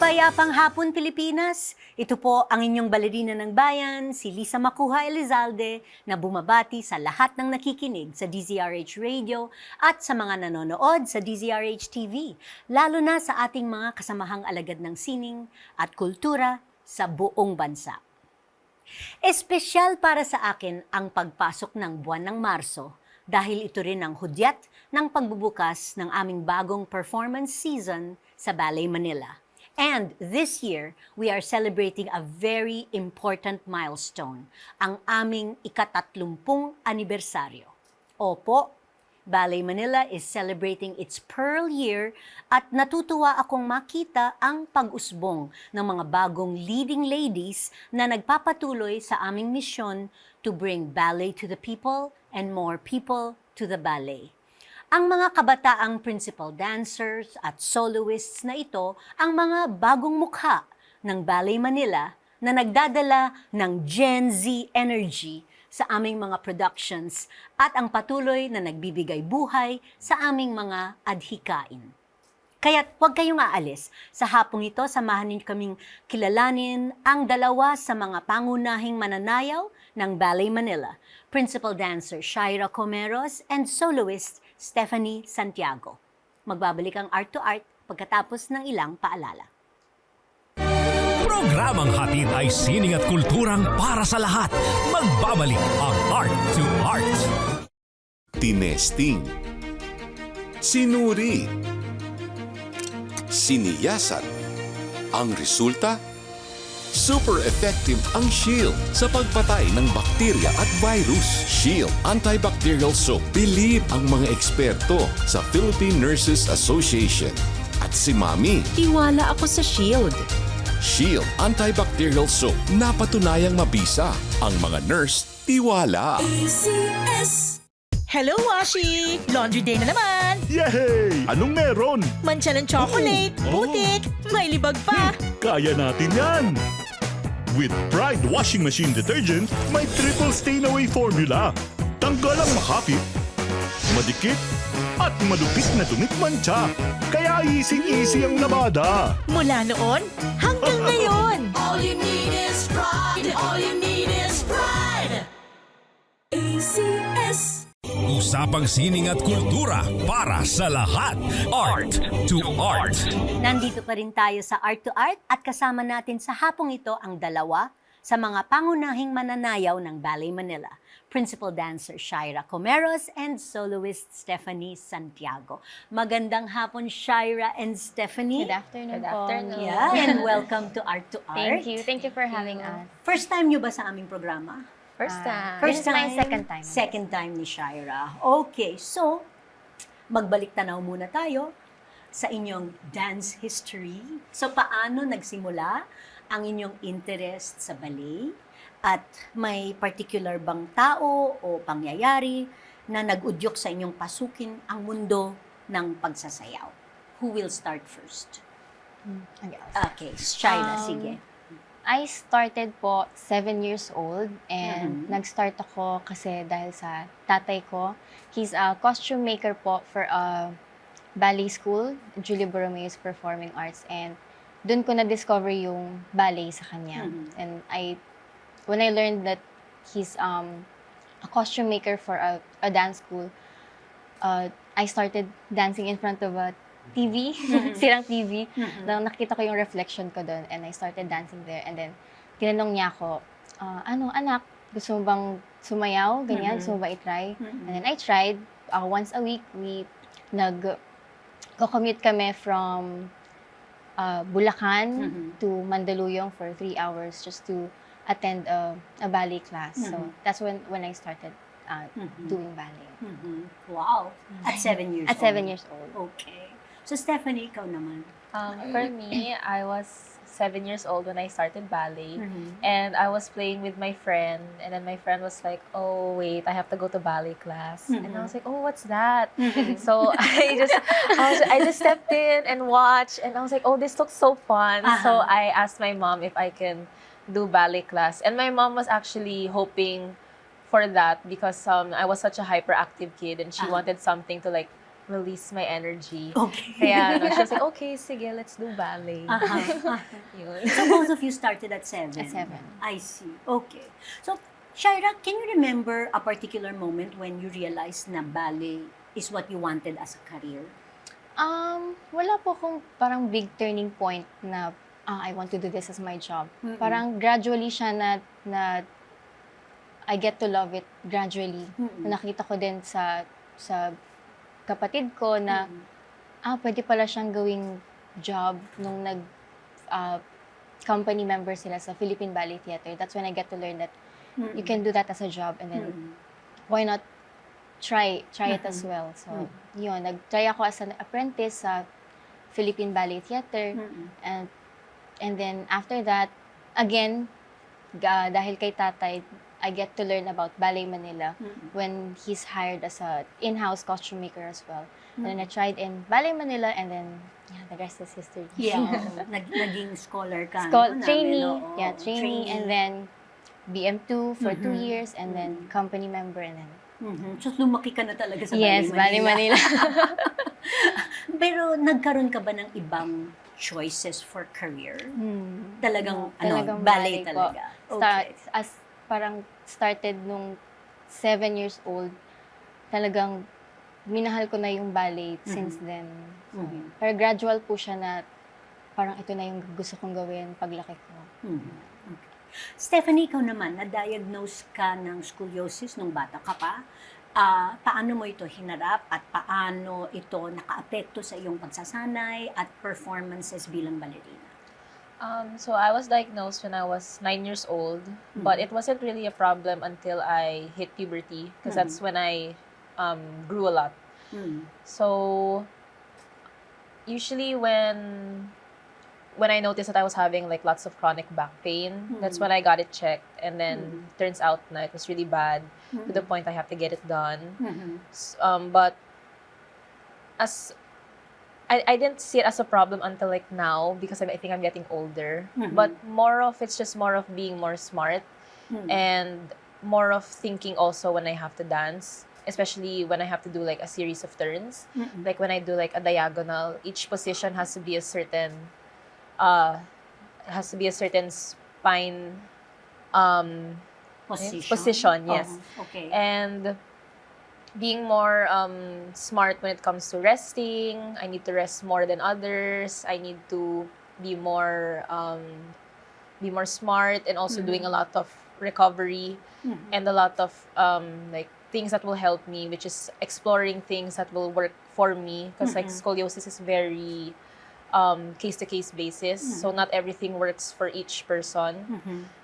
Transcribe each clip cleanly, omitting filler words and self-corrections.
Mapayapang hapon, Pilipinas! Ito po ang inyong balerina ng bayan, si Lisa Macuja Elizalde, na bumabati sa lahat ng nakikinig sa DZRH Radio at sa mga nanonood sa DZRH TV, lalo na sa ating mga kasamahang alagad ng sining at kultura sa buong bansa. Espesyal para sa akin ang pagpasok ng buwan ng Marso dahil ito rin ang hudyat ng pagbubukas ng aming bagong performance season sa Ballet Manila. And this year, we are celebrating a very important milestone, ang aming ika-30 anibersaryo. Opo, Ballet Manila is celebrating its Pearl Year at natutuwa akong makita ang pag-usbong ng mga bagong leading ladies na nagpapatuloy sa aming misyon to bring ballet to the people and more people to the ballet. Ang mga kabataang principal dancers at soloists na ito ang mga bagong mukha ng Ballet Manila na nagdadala ng Gen Z energy sa aming mga productions at ang patuloy na nagbibigay buhay sa aming mga adhikain. Kaya't huwag kayong aalis. Sa hapong ito, samahan niyo kaming kilalanin ang dalawa sa mga pangunahing mananayaw ng Ballet Manila, principal dancer Shaira Comeros and soloist Stephanie Santiago. Magbabalik ang Art to Art pagkatapos ng ilang paalala. Programang hatid ay sining at kulturang para sa lahat. Magbabalik ang Art to Art. Tinesting, sinuri, siniyasan. Ang resulta? Super effective ang Shield sa pagpatay ng bakterya at virus. Shield Antibacterial Soap. Believe ang mga eksperto sa Philippine Nurses Association. At si Mami. Tiwala ako sa Shield. Shield Antibacterial Soap. Napatunayang mabisa. Ang mga nurse, tiwala. Hello, Washi! Laundry day na naman! Yay! Anong meron? Mancha ng chocolate, putik, may libag pa! Kaya natin yan! With Pride Washing Machine Detergent, may triple stain-away formula. Tanggal ang makapit, madikit, at malupit na dumit mancha. Kaya easy-easy ang labada. Mula noon hanggang ngayon! All you need is pride. All you need is pride. ACS. Usapang sining at kultura para sa lahat. Art to Art. Nandito pa rin tayo sa Art to Art at kasama natin sa hapong ito ang dalawa sa mga pangunahing mananayaw ng Ballet Manila, principal dancer Shaira Comeros and soloist Stephanie Santiago. Magandang hapon, Shaira and Stephanie. Good afternoon po. Yeah, and welcome to Art to Art. Thank you. Thank you for having us. First time nyo ba sa aming programa? First time. First This is my time? second time. Second time ni Shaira. Okay, so, magbalik tanaw muna tayo sa inyong dance history. So, paano nagsimula ang inyong interest sa ballet? At may particular bang tao o pangyayari na nag-udyok sa inyong pasukin ang mundo ng pagsasayaw? Who will start first? Okay, Shaira, sige. I started po 7 years old and nag-start ako kasi dahil sa tatay ko. He's a costume maker po for a ballet school, Julie Borromeo's Performing Arts, and doon ko na-discover yung ballet sa kanya. And when I learned that he's a costume maker for a dance school, I started dancing in front of a TV, sirang TV. Nakita ko yung reflection ko doon and I started dancing there. And then, tinanong niya ako, anak, gusto mo bang sumayaw? Ganyan, gusto mo ba i-try? And then I tried. Once a week, nag-commute kami from Bulacan to Mandaluyong for 3 hours just to attend a ballet class. So, that's when I started doing ballet. Wow! At 7 years old? At 7 years old. Okay. So, Stephanie, ikaw naman. For me, I was 7 years old when I started ballet, and I was playing with my friend, and then my friend was like, "Oh wait, I have to go to ballet class," and I was like, "Oh, what's that?" So I just stepped in and watched, and I was like, "Oh, this looks so fun." So I asked my mom if I can do ballet class, and my mom was actually hoping for that because I was such a hyperactive kid, and she wanted something to like release my energy. Okay. Kaya she was like, okay, sige, let's do ballet. Yun. So both of you started at 7? At 7. I see. Okay. So, Shaira, can you remember a particular moment when you realized na ballet is what you wanted as a career? Wala po akong parang big turning point na I want to do this as my job. Mm-mm. Parang gradually siya na I get to love it gradually. Mm-mm. Nakita ko din sa kapatid ko na pwede pala siyang gawing job nung company member sila sa Philippine Ballet Theater. That's when I get to learn that you can do that as a job, and then why not try it as well. So, yun, nag-try ako as an apprentice sa Philippine Ballet Theater, and then after that, again, dahil kay tatay, I get to learn about Ballet Manila when he's hired as a in-house costume maker as well. And then I tried in Ballet Manila, and then the rest is history. Yeah, naging scholar ka. Trainee, namin, trainee, and then BM2 for 2 years, and then company member, and then So, lumaki ka na talaga sa yes, Ballet Manila. Pero nagkaroon ka ba ng ibang choices for career? Talagang ballet po. talaga. Okay. Parang started nung 7 years old, talagang minahal ko na yung ballet since then. So, pero gradual po siya na parang ito na yung gusto kong gawin paglaki ko. Okay. Stephanie, ikaw naman, na-diagnose ka ng scoliosis nung bata ka pa. Paano mo ito hinarap at paano ito nakaapekto sa iyong pagsasanay at performances bilang ballerina? So I was diagnosed when I was 9 years old, but it wasn't really a problem until I hit puberty, because that's when I grew a lot. So usually when I noticed that I was having like lots of chronic back pain, that's when I got it checked, and then turns out na it was really bad to the point I have to get it done. But as I didn't see it as a problem until like now, because I think I'm getting older. But it's just more of being more smart and more of thinking also when I have to dance, especially when I have to do like a series of turns. Like when I do like a diagonal, each position has to be a certain spine position, yes. Okay. And being more smart when it comes to resting. I need to rest more than others. I need to be more smart, and also doing a lot of recovery and a lot of like things that will help me, which is exploring things that will work for me, because like scoliosis is very case-to-case basis, so not everything works for each person.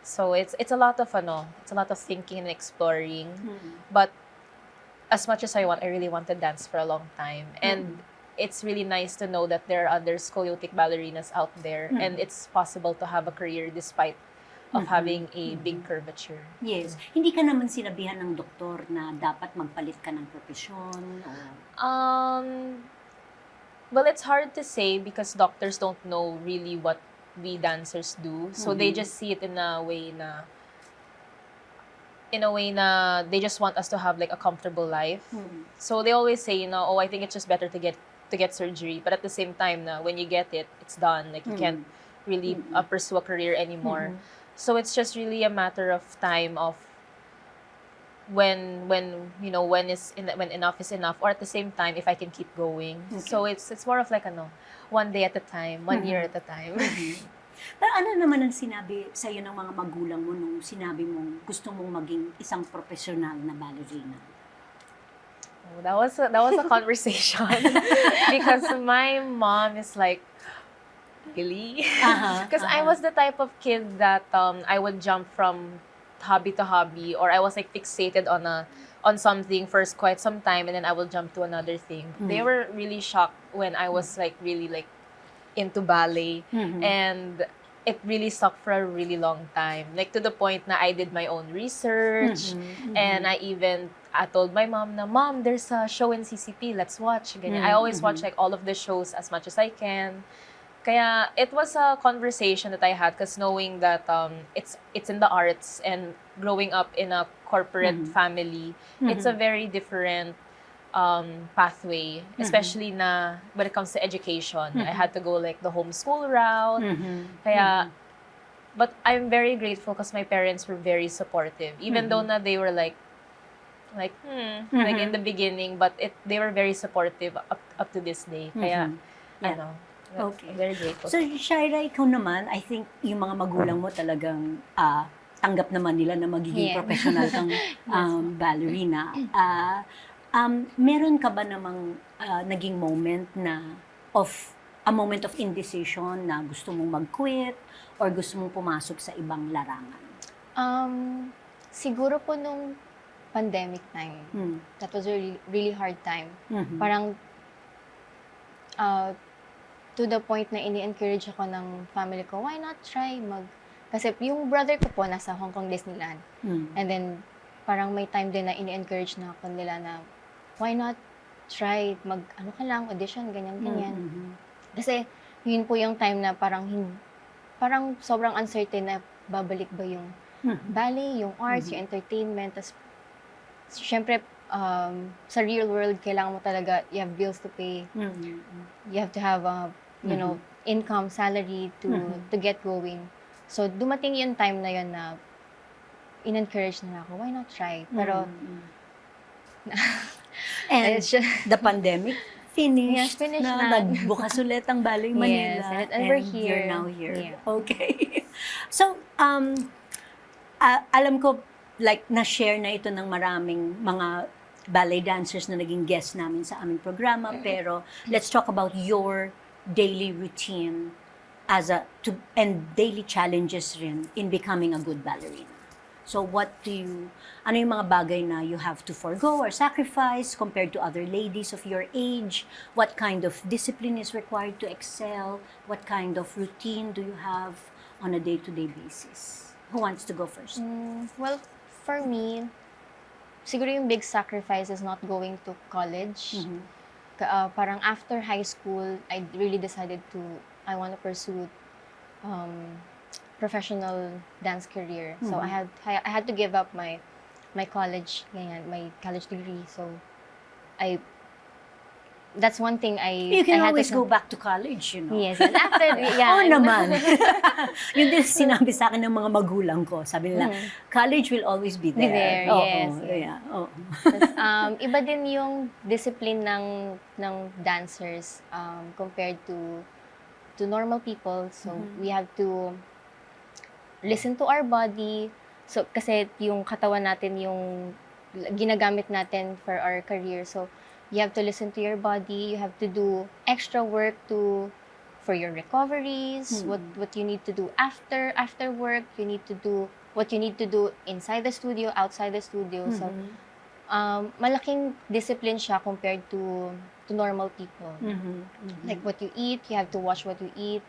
So it's a lot of thinking and exploring. But as much as I really want to dance for a long time, and it's really nice to know that there are other scoliotic ballerinas out there, and it's possible to have a career despite of having a big curvature. Yes. Hindi ka naman sinabihan ng doktor na dapat magpalit ka ng profesyon? Well, it's hard to say because doctors don't know really what we dancers do. So they just see it in a way na they just want us to have like a comfortable life. So they always say, I think it's just better to get surgery. But at the same time, when you get it, it's done. Like you can't really pursue a career anymore. So it's just really a matter of time of when enough is enough, or at the same time if I can keep going. So it's more of like one day at a time, 1 year at a time. Pero ano naman ang sinabi sa iyo ng mga magulang mo nung sinabi mong gusto mong maging isang profesional na ballerina? Oh, that was a conversation because my mom is like, really? Because I was the type of kid that I would jump from hobby to hobby, or I was like fixated on something for quite some time, and then I will jump to another thing. They were really shocked when I was like really like into ballet, and it really stuck for a really long time, like to the point na I did my own research, and I told my mom na, Mom, there's a show in CCP, let's watch. Ganyan. I always watch like all of the shows as much as I can. Kaya it was a conversation that I had, because knowing that it's in the arts, and growing up in a corporate family, it's a very different pathway, especially na when it comes to education. I had to go like the homeschool route. Kaya, but I'm very grateful because my parents were very supportive. Even though na they were like in the beginning, but they were very supportive up to this day. Kaya, Yeah. ano, Okay. very grateful. So, Shaira, ikaw naman, I think yung mga magulang mo talagang tanggap naman nila na magiging Yeah. professional kang ballerina. Meron ka ba namang naging moment a moment of indecision na gusto mong mag-quit or gusto mong pumasok sa ibang larangan? Siguro po nung pandemic time, that was a really, really hard time. Parang to the point na ini-encourage ako ng family ko, why not try kasi yung brother ko po nasa Hong Kong Disneyland. And then parang may time din na ini-encourage na ako nila na why not try ano ka lang, audition, ganyan. Kasi yun po yung time na parang sobrang uncertain na babalik ba yung ballet, yung arts, yung entertainment. Tas syempre sa real world kailangan mo talaga, you have bills to pay. You have to have income, salary to get going. So dumating yung time na yun na in-encourage na ako, why not try? Pero And it's just, the pandemic finished, Yes, finished na. nagbukas ulit ang Ballet Manila, Yes, and we're you're here. now here. Yeah. Okay. So, alam ko, like, na-share na ito ng maraming mga ballet dancers na naging guest namin sa aming programa, pero let's talk about your daily routine and daily challenges rin in becoming a good ballerina. So ano yung mga bagay na you have to forgo or sacrifice compared to other ladies of your age? What kind of discipline is required to excel? What kind of routine do you have on a day-to-day basis? Who wants to go first? well, for me, siguro yung big sacrifice is not going to college. Parang after high school, I really decided I want to pursue professional dance career. So I had to give up my college, my college degree. So that's one thing You can always go back to college, you know. Yes, and after Oo naman. Yun din sinabi sa akin ng mga magulang ko. Sabi nila, college will always be there. Be there, Oo, yes. yeah, oo. Iba din yung discipline ng dancers compared to normal people. So we have to listen to our body. So kasi yung katawan natin yung ginagamit natin for our career. So you have to listen to your body. You have to do extra work for your recoveries. What you need to do after work. You need to do what you need to do inside the studio, outside the studio. So malaking discipline siya compared to normal people. Like what you eat, you have to watch what you eat.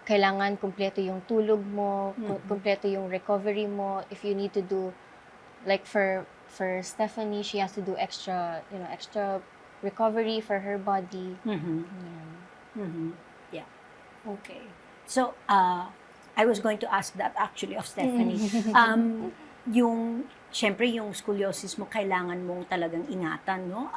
Kailangan kumpleto yung tulog mo, kumpleto yung recovery mo. If you need to do, like for Stephanie, she has to do extra recovery for her body. Yeah. Okay. So, I was going to ask that actually of Stephanie. Siyempre, yung scoliosis mo, kailangan mong talagang ingatan, no?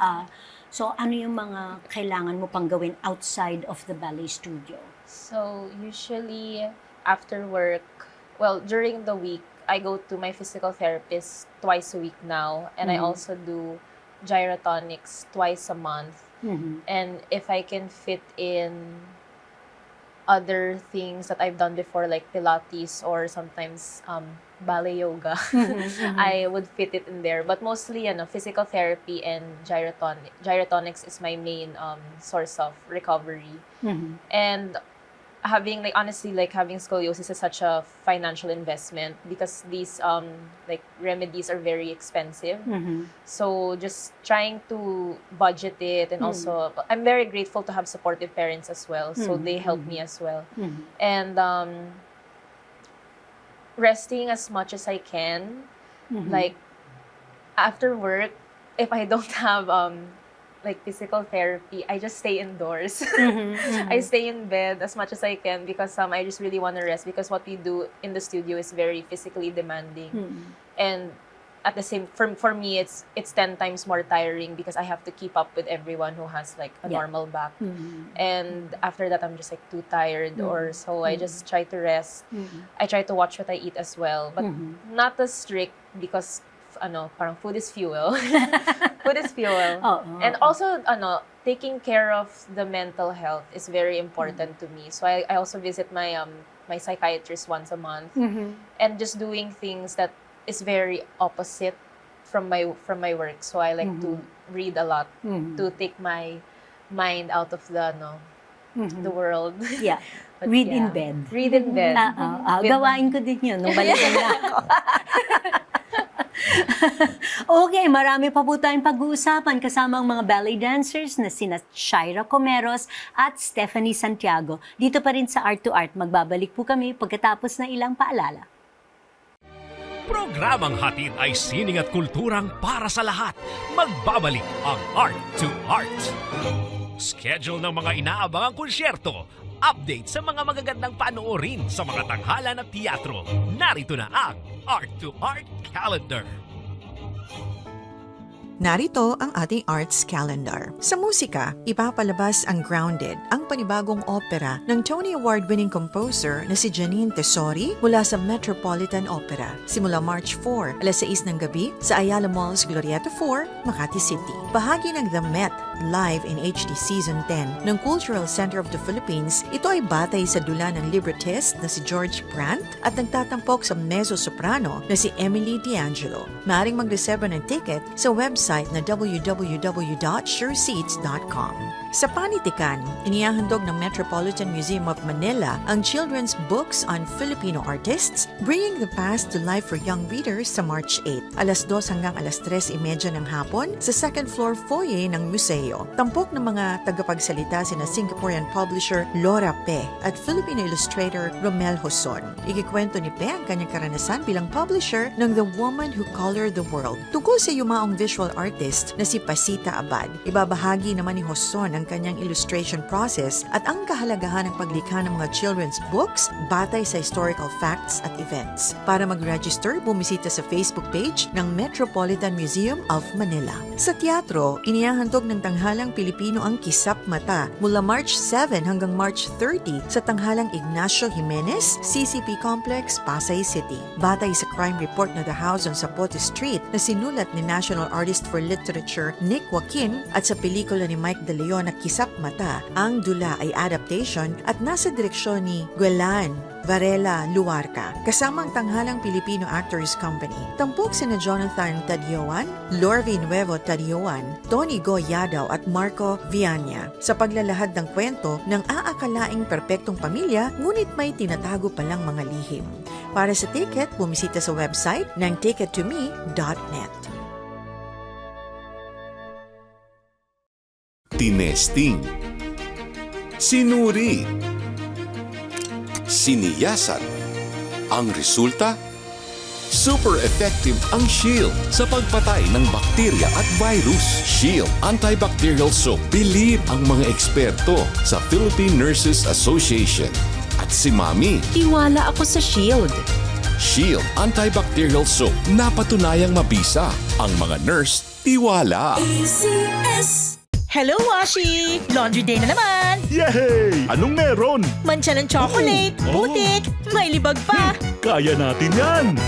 So, ano yung mga kailangan mo pang gawin outside of the ballet studio? So, usually, after work, well, during the week, I go to my physical therapist twice a week now. And I also do gyrotonics twice a month. And if I can fit in other things that I've done before, like Pilates or sometimes ballet yoga, I would fit it in there. But mostly, physical therapy and gyrotonics is my main source of recovery. And having scoliosis is such a financial investment because these remedies are very expensive. So just trying to budget it, and also I'm very grateful to have supportive parents as well. So they help me as well. And resting as much as I can. Like after work, if I don't have physical therapy, I just stay indoors. I stay in bed as much as I can because I just really want to rest, because what we do in the studio is very physically demanding. And at the same for me it's 10 times more tiring because I have to keep up with everyone who has like a normal back. And after that I'm just like too tired or so I just try to rest. I try to watch what I eat as well, but not as strict because parang food is fuel. Food is fuel. And also taking care of the mental health is very important to me. So I also visit my my psychiatrist once a month, and just doing things that is very opposite from my work. So I like to read a lot to take my mind out of the world. Yeah. But Read in bed. Read in bed. Gawain ko din yun nung balikan na ako. Okay, marami pa po tayong pag-uusapan kasama ang mga ballet dancers na sina Shaira Comeros at Stephanie Santiago. Dito pa rin sa Art to Art, magbabalik po kami pagkatapos ng ilang paalala. Programang hatid ay sining at kulturang para sa lahat. Magbabalik ang Art to Art. Schedule ng mga inaabangang konsyerto. Update sa mga magagandang panoorin sa mga tanghalan at teatro. Narito na ang Art to Art Calendar. Narito ang ating arts calendar. Sa musika, ipapalabas ang Grounded, ang panibagong opera ng Tony Award-winning composer na si Janine Tesori mula sa Metropolitan Opera. Simula March 4, alas 6 ng gabi sa Ayala Mall's Glorieta 4, Makati City. Bahagi ng The Met Live in HD Season 10 ng Cultural Center of the Philippines, ito ay batay sa dula ng librettist na si George Brandt at nagtatampok sa mezzo-soprano na si Emily D'Angelo. Maaring magreserba ng ticket sa website na www.sureseats.com. Sa panitikan, inihahandog ng Metropolitan Museum of Manila ang children's books on Filipino artists, Bringing the Past to Life for Young Readers sa March 8, alas 2 hanggang alas 3:30 ng hapon sa second floor foyer ng museo. Tampok ng mga tagapagsalita sina Singaporean publisher Laura Pe at Filipino illustrator Romel Hoson. Ikikwento ni Pe ang kanyang karanasan bilang publisher ng The Woman Who Colored the World tungkol sa yumaong visual artist na si Pasita Abad. Ibabahagi naman ni Hoson ang kanyang illustration process at ang kahalagahan ng paglikha ng mga children's books batay sa historical facts at events. Para mag-register, bumisita sa Facebook page ng Metropolitan Museum of Manila. Sa teatro, inihahandog ng tanghalang Pilipino ang Kisap Mata mula March 7 hanggang March 30 sa tanghalang Ignacio Jimenez, CCP Complex, Pasay City. Batay sa crime report na The House on Zapote Street na sinulat ni National Artist for Literature Nick Joaquin at sa pelikula ni Mike De Leon na Kisap Mata, ang dula ay adaptation at nasa direksyon ni Guelan Varela Luarca, kasama ang tanghalang Filipino Actors Company. Tampok sina Jonathan Tadioan, Lorvin Nuevo Tadioan, Tony Goyadaw at Marco Viana sa paglalahad ng kwento ng aakalaing perpektong pamilya ngunit may tinatago palang mga lihim. Para sa ticket, bumisita sa website ng tickettome.net. Tinesting, sinuri, siniyasan. Ang resulta? Super effective ang Shield sa pagpatay ng bakterya at virus. Shield Antibacterial Soap. Believe ang mga eksperto sa Philippine Nurses Association. At si Mami. Tiwala ako sa Shield. Shield Antibacterial Soap. Napatunayang mabisa. Ang mga nurse, tiwala. Hello, Washi! Laundry day na naman! Yay! Anong meron? Mancha ng chocolate, putik, may libag pa! Kaya natin yan!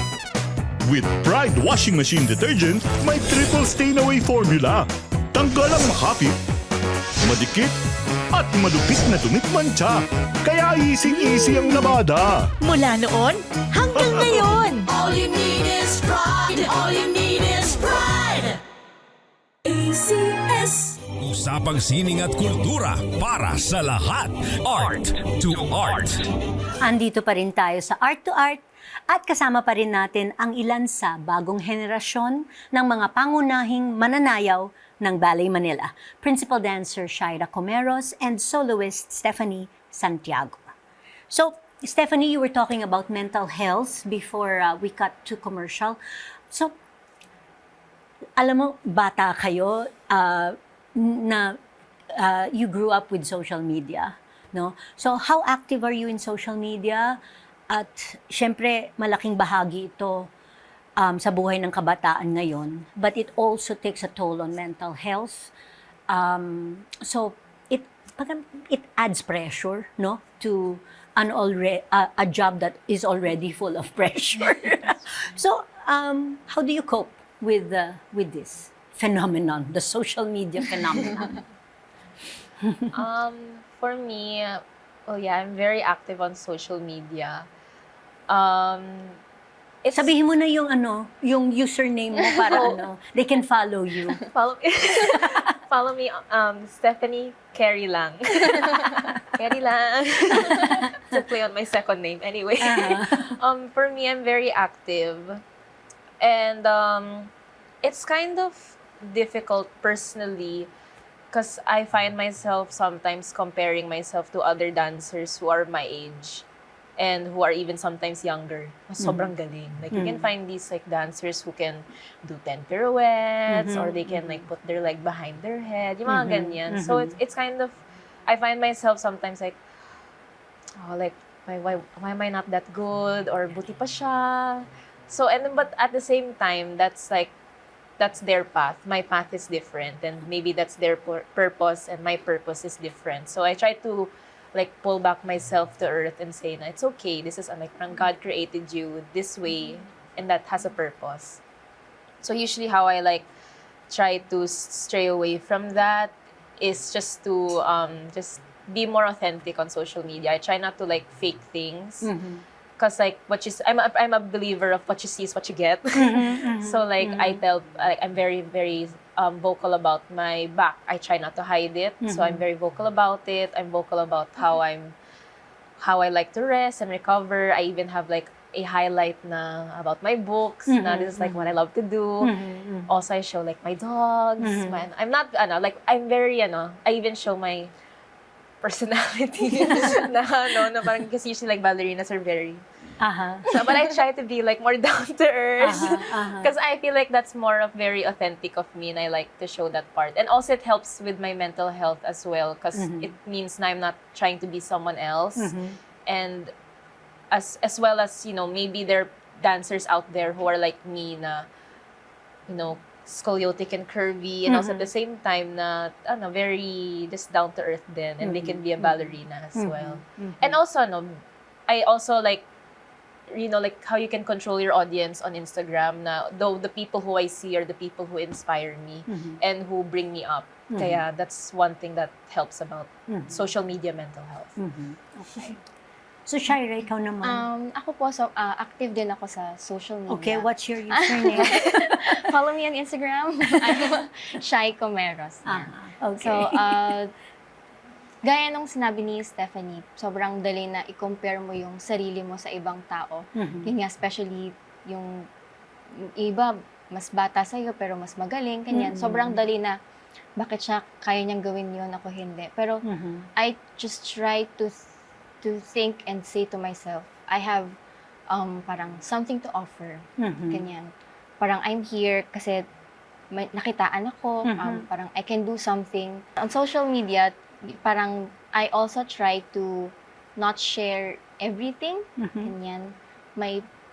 With Pride Washing Machine Detergent, may triple stain-away formula. Tanggal ang makapit, madikit, at malupit na dumit-mancha. Kaya easy-easy ang labada. Mula noon hanggang ngayon! All you need is pride. All you need is pride. ACS. Usapang sining at kultura para sa lahat. Art to Art. Andito pa rin tayo sa Art to Art at kasama pa rin natin ang ilan sa bagong henerasyon ng mga pangunahing mananayaw ng Ballet Manila. Principal dancer Shaira Comeros and soloist Stephanie Santiago. So, Stephanie, you were talking about mental health before we cut to commercial. So, alam mo, bata kayo, you grew up with social media, no? So how active are you in social media? At syempre malaking bahagi ito sa buhay ng kabataan ngayon, but it also takes a toll on mental health. So it adds pressure, no, to a job that is already full of pressure. So how do you cope with this phenomenon, the social media phenomenon? For me, oh yeah, I'm very active on social media. It's Sabihin mo na yung username mo para they can follow you. follow follow me, Stephanie Carry lang. Carry lang. To play on my second name. Anyway, for me, I'm very active, and it's kind of difficult personally because I find myself sometimes comparing myself to other dancers who are my age and who are even sometimes younger. Sobrang galing. Like, you can find these like dancers who can do 10 pirouettes, or they can like put their leg behind their head, yung mga ganyan. So it's kind of, I find myself sometimes like, oh, like, why am I not that good? Or buti pa siya. So, but at the same time, that's their path. My path is different, and maybe that's their purpose, and my purpose is different. So I try to like pull back myself to earth and say, na it's okay. This is like God created you this way, and that has a purpose. So usually, how I like try to stray away from that is just to just be more authentic on social media. I try not to like fake things. Because like I'm a believer of what you see is what you get. So like I'm very, very vocal about my back. I try not to hide it. So I'm very vocal about it. I'm vocal about how I like to rest and recover. I even have like a highlight na about my books. Na this is like what I love to do. Also I show like my dogs. I'm not like I'm very I even show my personality na parang kasi usually like ballerinas are very so, but I try to be like more down to earth because I feel like that's more of very authentic of me, and I like to show that part. And also it helps with my mental health as well, because it means na I'm not trying to be someone else. And as well as maybe there are dancers out there who are like me na scoliotic and curvy, and also at the same time na very just down to earth then, and they can be a ballerina as well. And also I also like like how you can control your audience on Instagram na though the people who I see are the people who inspire me and who bring me up. Kaya that's one thing that helps about social media mental health. Okay. So, Shaira, ikaw naman. Ako po, active din ako sa social media. Okay, what's your username? Follow me on Instagram. I'm Shaira Comeros. Okay. So, gaya nung sinabi ni Stephanie, sobrang dali na i-compare mo yung sarili mo sa ibang tao. Yun nga, especially yung iba, mas bata sa'yo pero mas magaling, kanyan. Sobrang dali na, bakit siya kaya niyang gawin yun, ako hindi. Pero I just try to think and say to myself, I have parang something to offer. Ganyan. Parang I'm here kasi nakitaan ako, parang I can do something. On social media, parang I also try to not share everything. Ganyan.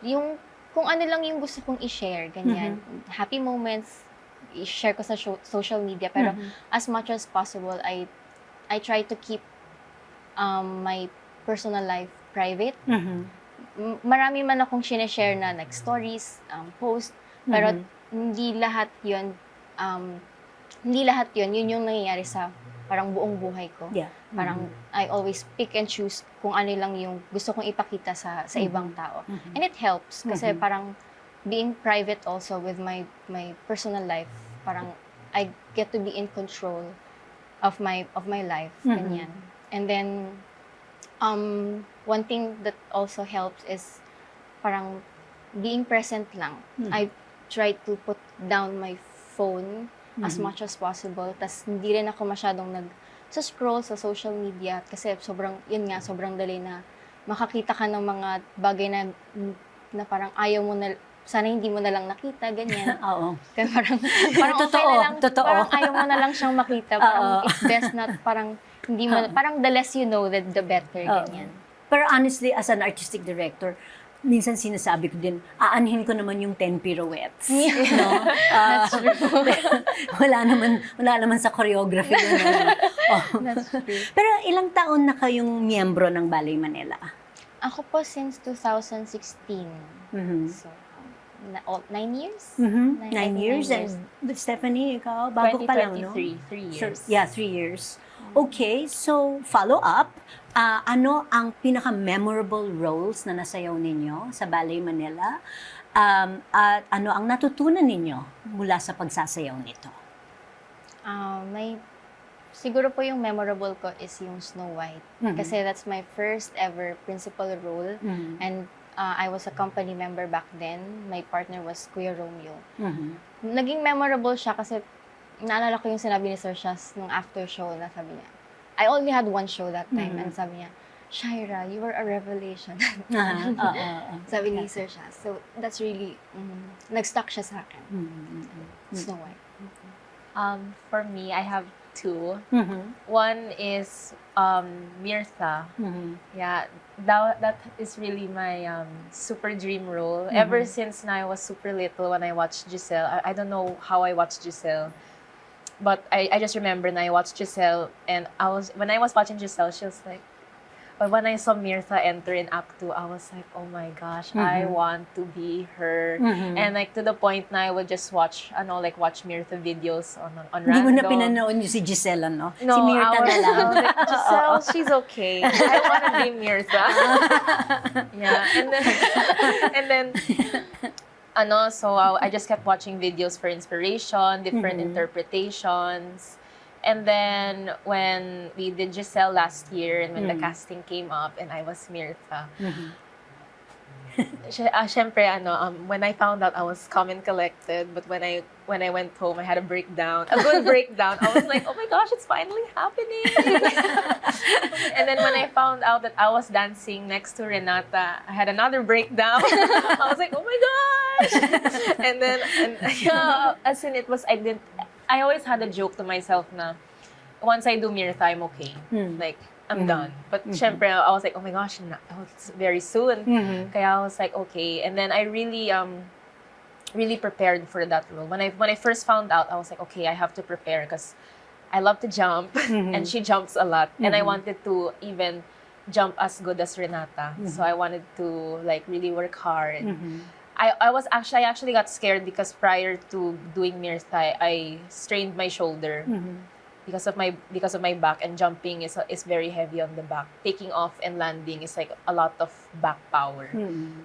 Yung kung ano lang yung gusto kong i-share, ganyan. Happy moments, i-share ko sa social media. Pero as much as possible, I try to keep my personal life private. Marami man akong sineshare na like stories, post, pero hindi lahat yun yung nangyayari sa parang buong buhay ko. Yeah. Parang I always pick and choose kung ano lang yung gusto kong ipakita sa ibang tao. And it helps kasi parang being private also with my personal life, parang I get to be in control of my life. Ganyan. And then one thing that also helps is parang being present lang. I try to put down my phone as much as possible. Tas hindi rin ako masyadong nag-scroll sa social media kasi sobrang dali na makakita ka ng mga bagay na parang ayaw mo na, sana hindi mo na lang nakita, ganyan. Oo. Kaya parang okay na lang, parang ayaw mo na lang siyang makita. Parang it's best not, parang hindi mo, parang the less you know, the better, ganyan. Pero honestly, as an artistic director, minsan sinasabi ko din, aanhin ko naman yung 10 pirouettes. No? That's true. wala naman sa choreography yun. Oh. That's true. Pero ilang taon na kayong miyembro ng Ballet Manila? Ako po since 2016. Mhm. So, 9 years? Mhm. I 9 think years. 9 years. And Stephanie, ikaw, bago pa lang, no? 2023, 3 years. Yeah, 3 years. Okay, so follow up. Ano ang pinaka-memorable roles na nasayaw ninyo sa Ballet Manila? At ano ang natutunan ninyo mula sa pagsasayaw nito? Siguro po yung memorable ko is yung Snow White. Mhm. Kasi that's my first ever principal role. Mhm. And I was a company member back then. My partner was Kuya Romeo. Mhm. Naging memorable siya kasi naalala ko yung sinabi ni Sir Shaz nung after show na sabi niya, I only had one show that time. Mhm. And sabi niya, Shaira, you were a revelation. Sabi ni Sir Shaz. So that's really, nag-stuck siya sa akin. Snow White. For me, I have 2. Mhm. One is Mirtha. Mhm. Yeah, that is really my super dream role. Ever since I was super little when I watched Giselle, I don't know how I watched Giselle, but I just remember na I watched Giselle, and when I was watching Giselle, she was like, but when I saw Mirtha enter in Act 2, I was like, oh my gosh, I want to be her. And like to the point na I would just watch Mirtha videos on Hindi mo na random. pinanood yung si Gisela, no? No, Si Mirta na lang. I was like, Giselle, she's okay. I want to be Mirtha. Yeah, and then, so I just kept watching videos for inspiration, different interpretations. And then, when we did Giselle last year, and when the casting came up, and I was Mirtha, syempre, when I found out, I was calm and collected. But when I went home, I had a breakdown, a good breakdown. I was like, oh my gosh, it's finally happening. And then when I found out that I was dancing next to Renata, I had another breakdown. I was like, oh my gosh. And then, as in it was, I always had a joke to myself na, once I do Mirtha, I'm okay. Like, I'm done. But syempre, I was like, oh my gosh, it's very soon. Kaya I was like, okay. And then I really prepared for that role. When I first found out, I was like, okay, I have to prepare because I love to jump, and she jumps a lot. And I wanted to even jump as good as Renata. So I wanted to like really work hard. I actually got scared because prior to doing Mirtha, I strained my shoulder because of my back, and jumping is very heavy on the back. Taking off and landing is like a lot of back power.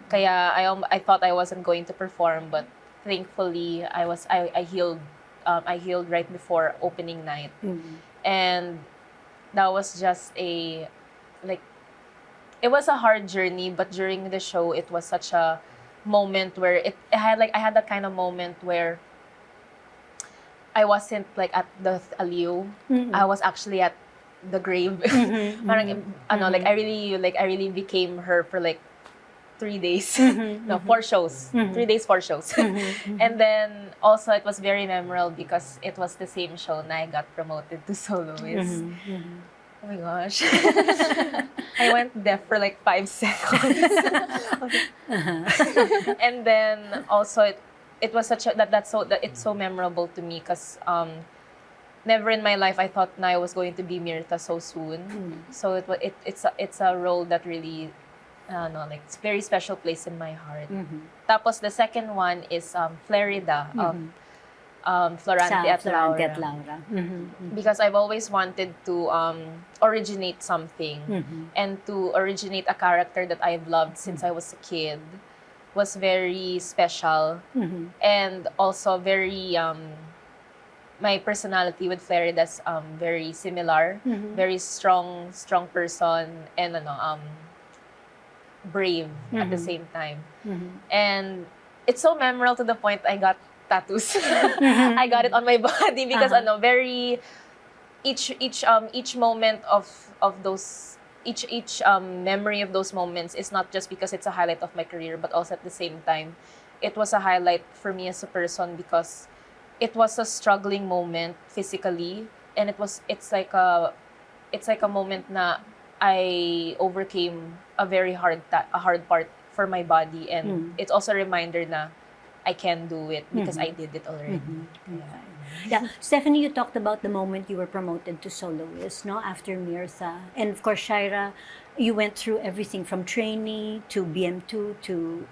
Kaya I thought I wasn't going to perform, but thankfully I healed right before opening night. And that was just it was a hard journey, but during the show it was such a moment where I had that kind of moment where I wasn't like at the aliw. I was actually at the grave. Parang like I really became her for like 3 days. No, 4 shows. 3 days, 4 shows. And then also it was very memorable because it was the same show na I got promoted to soloist. Oh my gosh. I went deaf for like 5 seconds. And then also it was such it's so memorable to me because never in my life I thought na I was going to be Mirtha so soon. So it's a role that really it's a very special place in my heart. Tapos the second one is Flerida of Florante at Laura. Because I've always wanted to originate something and to originate a character that I've loved since I was a kid was very special and also very my personality with Florida's very similar, very strong person and brave at the same time. And it's so memorable to the point I got tattoos. I got it on my body because very each moment of those each memory of those moments is not just because it's a highlight of my career, but also at the same time it was a highlight for me as a person because it was a struggling moment physically, and it's like a moment na I overcame a very hard part for my body, and it's also a reminder na I can do it because I did it already. Yeah, Stephanie, you talked about the moment you were promoted to soloist, no, after Mirtha, and of course, Shaira, you went through everything from trainee to BM2 to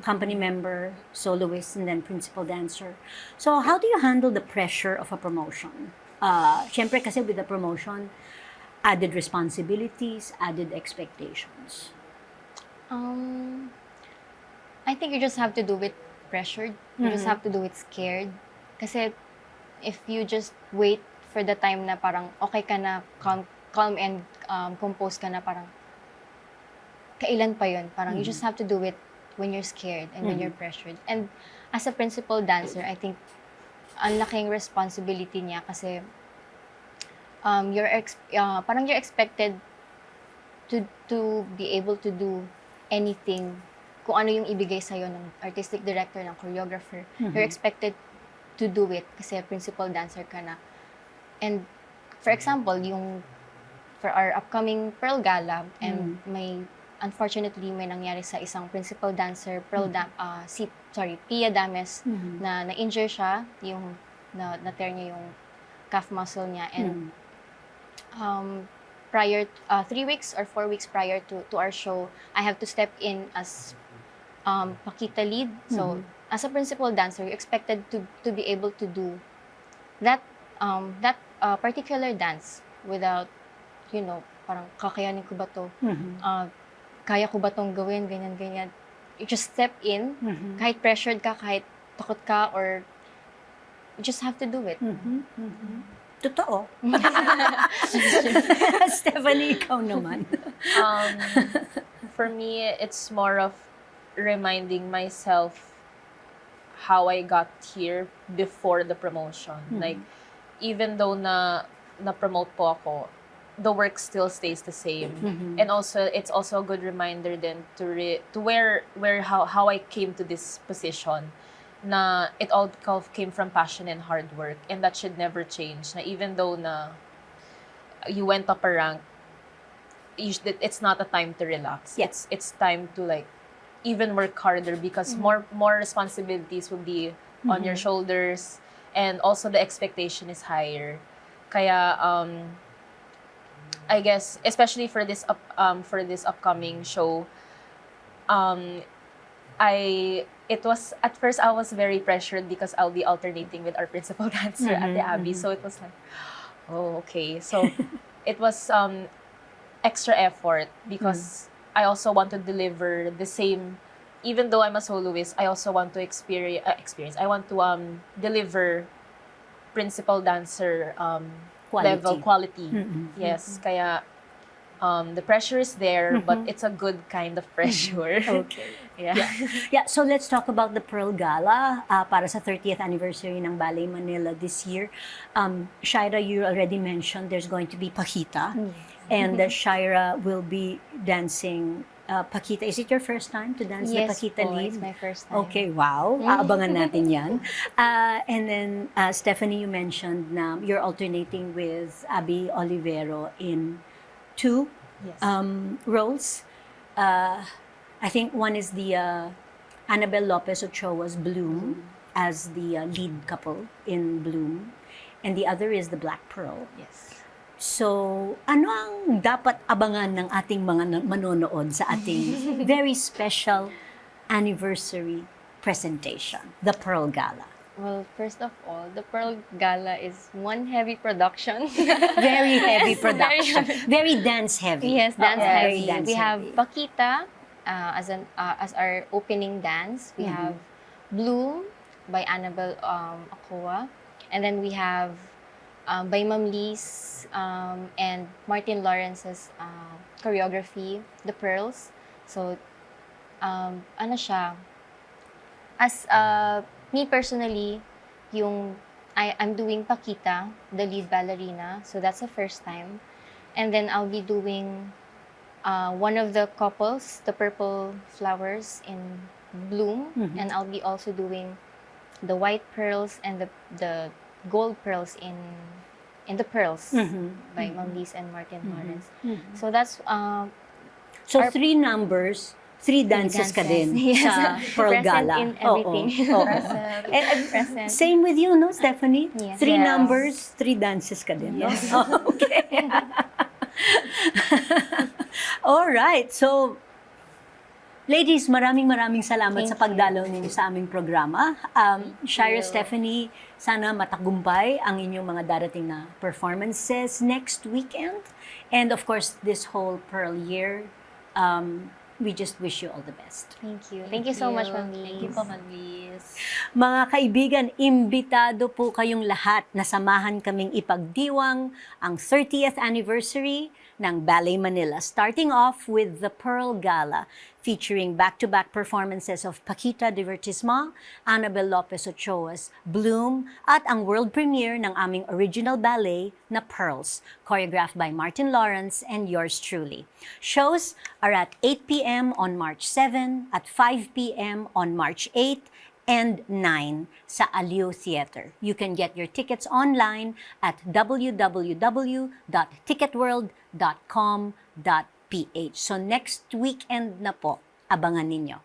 company member, soloist, and then principal dancer. So, how do you handle the pressure of a promotion? Siyempre, kasi with the promotion, added responsibilities, added expectations. I think you just have to do it pressured. You just have to do it scared. Kasi if you just wait for the time na parang okay ka na, calm and composed ka na, parang kailan pa yun? Parang you just have to do it when you're scared and when you're pressured. And as a principal dancer, I think ang laking responsibility niya kasi parang you're expected to be able to do anything, kung ano yung ibigay sa'yo ng artistic director, ng choreographer. You're expected to do it kasi principal dancer ka na. And for example, for our upcoming Pearl Gala, and unfortunately may nangyari sa isang principal dancer, Pia Dames, na na-injure siya, yung na-tear niya yung calf muscle niya, and prior 3 weeks or 4 weeks prior to our show, I have to step in as Pakita lead. So as a principal dancer, you're expected to be able to do that particular dance without, parang kakayanin ko ba to? Kaya ko ba tong gawin, ganyan. You just step in, kahit pressured ka, kahit takot ka, or you just have to do it. Totoo. Stephanie, ikaw naman. For me, it's more of reminding myself how I got here before the promotion. Like, even though na-promote po ako, the work still stays the same. And also, it's also a good reminder then to how I came to this position. Na it all came from passion and hard work, and that should never change. Na even though na you went up a rank, it's not a time to relax. Yes. It's time to like even work harder because more responsibilities will be on your shoulders, and also the expectation is higher. Kaya I guess especially for this upcoming show, it was at first I was very pressured because I'll be alternating with our principal dancer Ate Abby. So it was like, oh, okay. So it was extra effort because I also want to deliver the same. Even though I'm a soloist, I also want to experience. I want to deliver principal dancer level quality. Yes, kaya the pressure is there, but it's a good kind of pressure. Okay. Yeah. So let's talk about the Pearl Gala para sa 30th anniversary ng Ballet Manila this year. Shaira, you already mentioned there's going to be Pakita, and Shaira will be dancing Pakita. Is it your first time to dance the Pakita lead? Yes, it's my first time. Okay, wow. Aabangan natin yan. And then, Stephanie, you mentioned na you're alternating with Abby Olivero in 2 roles. I think one is the Annabel Lopez Ochoa's Bloom as the lead couple in Bloom, and the other is the Black Pearl. Yes. So, ano ang dapat abangan ng ating mga manonood sa ating very special anniversary presentation, the Pearl Gala? Well, first of all, the Pearl Gala is one heavy production. Very heavy production. Very dance heavy. Yes, dance Very heavy. dance We have heavy. Pakita as our opening dance. We have Bloom by Annabel Ochoa, and then we have by Ma'am Liz and Martin Lawrence's choreography, The Pearls. So, ano siya? As me personally, I'm doing Pakita, the lead ballerina. So that's the first time. And then I'll be doing one of the couples, the purple flowers in Bloom. And I'll be also doing the white pearls and the gold pearls in The Pearls by Ma'am Liz and Martin Lawrence. So that's So 3 numbers, Three dances ka din Yes. sa Pearl Present Gala. in everything. Oo. Present. And same with you, no, Stephanie? Yes. Three Yes. numbers, three dances ka din, no? Okay. All right. So, ladies, maraming salamat sa pagdalaw ninyo sa aming programa. Shaira, Stephanie, sana matagumpay ang inyong mga darating na performances next weekend. And of course, this whole Pearl year. We just wish you all the best. Thank you. Thank you so much, Ma'am Liz. Thank you po, Ma'am Liz. Mga kaibigan, imbitado po kayong lahat na samahan kaming ipagdiwang ang 30th anniversary ng Ballet Manila, starting off with the Pearl Gala, featuring back-to-back performances of Paquita Divertissement, Annabel Lopez Ochoa's Bloom, at ang world premiere ng aming original ballet na Pearls, choreographed by Martin Lawrence and yours truly. Shows are at 8 p.m. on March 7, at 5 p.m. on March 8, and 9 sa Aliw Theater. You can get your tickets online at www.ticketworld.com.ph. So next weekend na po, abangan ninyo.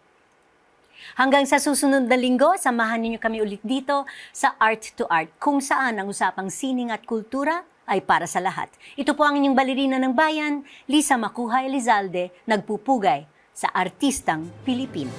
Hanggang sa susunod na linggo, samahan ninyo kami ulit dito sa Art to Art, kung saan ang usapang sining at kultura ay para sa lahat. Ito po ang inyong balerina ng bayan, Lisa Macuja Elizalde, nagpupugay sa artistang Pilipino.